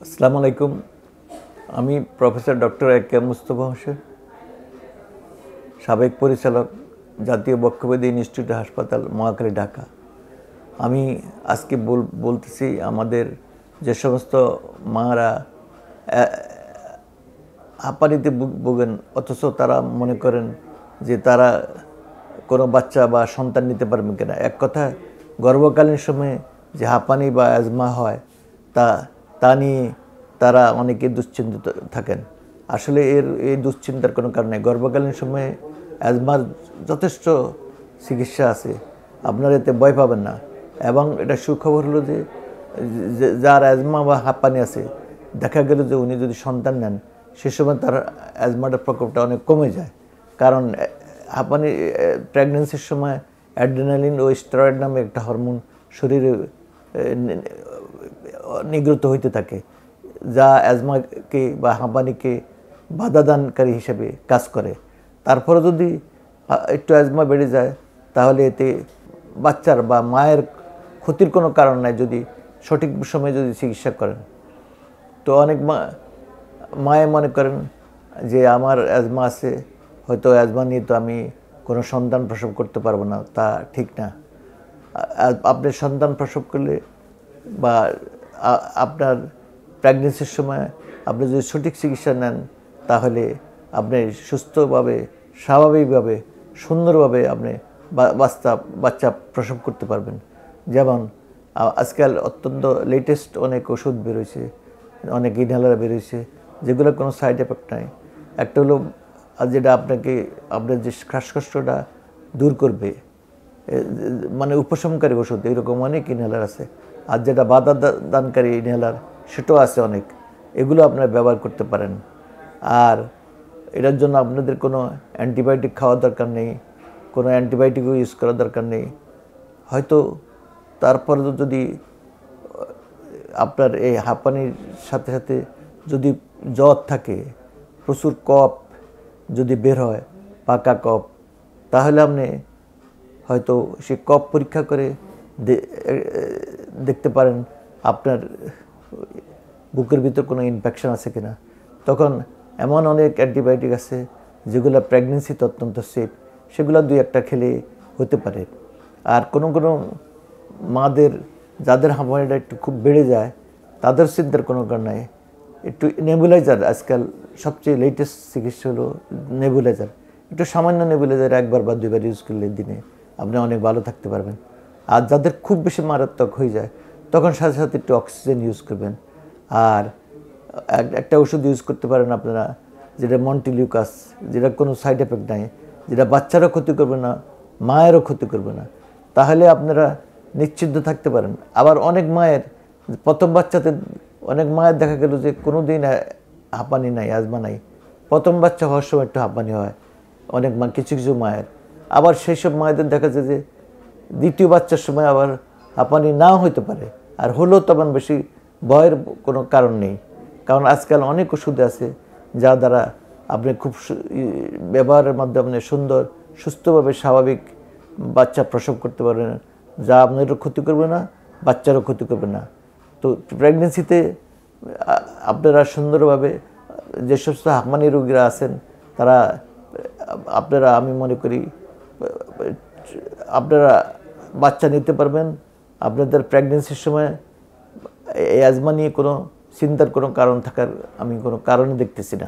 আসসালামু আলাইকুম। আমি professor doctor A K Mustafa Hossain, সাবেক পরিচালক, জাতীয় বক্ষব্যাধি ইনস্টিটিউট হাসপাতাল, মহাখালী, ঢাকা। আমি আজকে বলতেছি আমাদের যে সমস্ত মারা হাঁপানিতে ভোগেন, অথচ তারা মনে করেন যে তারা কোনো বাচ্চা বা সন্তান নিতে পারবেন কিনা। এক কথা, গর্ভকালীন সময়ে যে হাঁপানি বা অ্যাজমা হয় তা নিয়ে তারা অনেকে দুশ্চিন্তিত থাকেন। আসলে এই দুশ্চিন্তার কোনো কারণ নেই। গর্ভকালীন সময়ে অ্যাজমার যথেষ্ট চিকিৎসা আছে, আপনারা এতে ভয় পাবেন না। এবং এটা সুখবর হলো যে যার অ্যাজমা বা হাঁপানি আছে, দেখা গেল যে উনি যদি সন্তান নেন, সে সময় তার অ্যাজমাটার প্রকোপটা অনেক কমে যায়। কারণ হাঁপানি প্রেগনেন্সির সময় অ্যাড্রেনালিন ও স্টেরয়েড নামে একটা হরমোন শরীরে নির্গত হইতে থাকে, যা অ্যাজমাকে বা হাঁপানিকে বাধাদানকারী হিসেবে কাজ করে। তারপরে যদি একটু অ্যাজমা বেড়ে যায়, তাহলে এতে বাচ্চার বা মায়ের ক্ষতির কোনো কারণ নাই যদি সঠিক সময়ে যদি চিকিৎসা করেন। তো অনেক মায়ে মনে করেন যে আমার অ্যাজমা আছে, হয়তো অ্যাজমা নিয়ে তো আমি কোনো সন্তান প্রসব করতে পারবো না। তা ঠিক না। আপনি সন্তান প্রসব করলে বা আপনার প্রেগনেন্সির সময় আপনি যদি সঠিক চিকিৎসা নেন, তাহলে আপনি সুস্থভাবে, স্বাভাবিকভাবে, সুন্দরভাবে আপনি বাচ্চা প্রসব করতে পারবেন। যেমন আজকাল অত্যন্ত লেটেস্ট অনেক ওষুধ বেরোয়েছে, অনেক ইনহেলার বেরোয়েছে, যেগুলো কোনো সাইড এফেক্ট নাই। একটা হলো যেটা আপনার যে শ্বাসকষ্টটা দূর করবে, মানে উপশমকারী ওষুধ, এরকম অনেক ইনহেলার আছে। আর যেটা বাধা দানকারী ইনহেলার, সেটাও আছে অনেক। এগুলো আপনারা ব্যবহার করতে পারেন। আর এটার জন্য আপনাদের কোনো অ্যান্টিবায়োটিক খাওয়ার দরকার নেই, কোনো অ্যান্টিবায়োটিকও ইউজ করার দরকার নেই। হয়তো তারপরে যদি আপনার এই হাঁপানির সাথে সাথে যদি জ্বর থাকে, প্রচুর কফ যদি বের হয়, পাকা কফ, তাহলে আপনি হয়তো সে কফ পরীক্ষা করে দেখতে পারেন আপনার বুকের ভিতর কোনো ইনফেকশন আছে কিনা। তখন এমন অনেক অ্যান্টিবায়োটিক আছে যেগুলো প্রেগনেন্সিতে অত্যন্ত সেফ, সেগুলো 2-1টা খেলে হতে পারে। আর কোনো মাদের যাদের হাঁপানিটা একটু খুব বেড়ে যায়, তাদের চিন্তার কোনো কারণ নাই। একটু নেবুলাইজার, আজকাল সবচেয়ে লেটেস্ট চিকিৎসা হলো নেবুলাইজার। একটু সামান্য নেবুলাইজার 1বার বা 2বার ইউজ করলে দিনে আপনি অনেক ভালো থাকতে পারবেন। আর যাদের খুব বেশি মারাত্মক হয়ে যায়, তখন সাথে সাথে একটু অক্সিজেন ইউজ করবেন। আর একটা ওষুধ ইউজ করতে পারেন আপনারা, যেটা মন্টিলিউকাস, যেটা কোনো সাইড এফেক্ট নাই, যেটা বাচ্চারও ক্ষতি করবে না, মায়েরও ক্ষতি করবে না। তাহলে আপনারা নিশ্চিন্ত থাকতে পারেন। আবার অনেক মায়ের প্রথম বাচ্চাতে অনেক মায়ের দেখা গেল যে কোনো দিন হাঁপানি নাই, অ্যাজমা নাই, প্রথম বাচ্চা হওয়ার সময় একটু হাঁপানি হয় অনেক কিছু মায়ের। আবার সেই সব মায়েদের দেখা যায় যে দ্বিতীয় বাচ্চার সময় আবার হাঁপানি নাও হইতে পারে, আর হলেও তখন বেশি ভয়ের কোনো কারণ নেই। কারণ আজকাল অনেক ওষুধ আছে যা দ্বারা আপনি খুব ব্যবহারের মাধ্যমে সুন্দর, সুস্থভাবে, স্বাভাবিক বাচ্চা প্রসব করতে পারবেন, যা আপনারও ক্ষতি করবে না, বাচ্চারও ক্ষতি করবে না। তো প্রেগনেন্সিতে আপনারা সুন্দরভাবে যে সমস্ত হাঁপানি রোগীরা আছেন, আমি মনে করি আপনারা বাচ্চা নিতে পারবেন। আপনাদের প্রেগনেন্সির সময় অ্যাজমা নিয়ে কোনো চিন্তার কোনো কারণ থাকার আমি কোনো কারণই দেখতেছি না।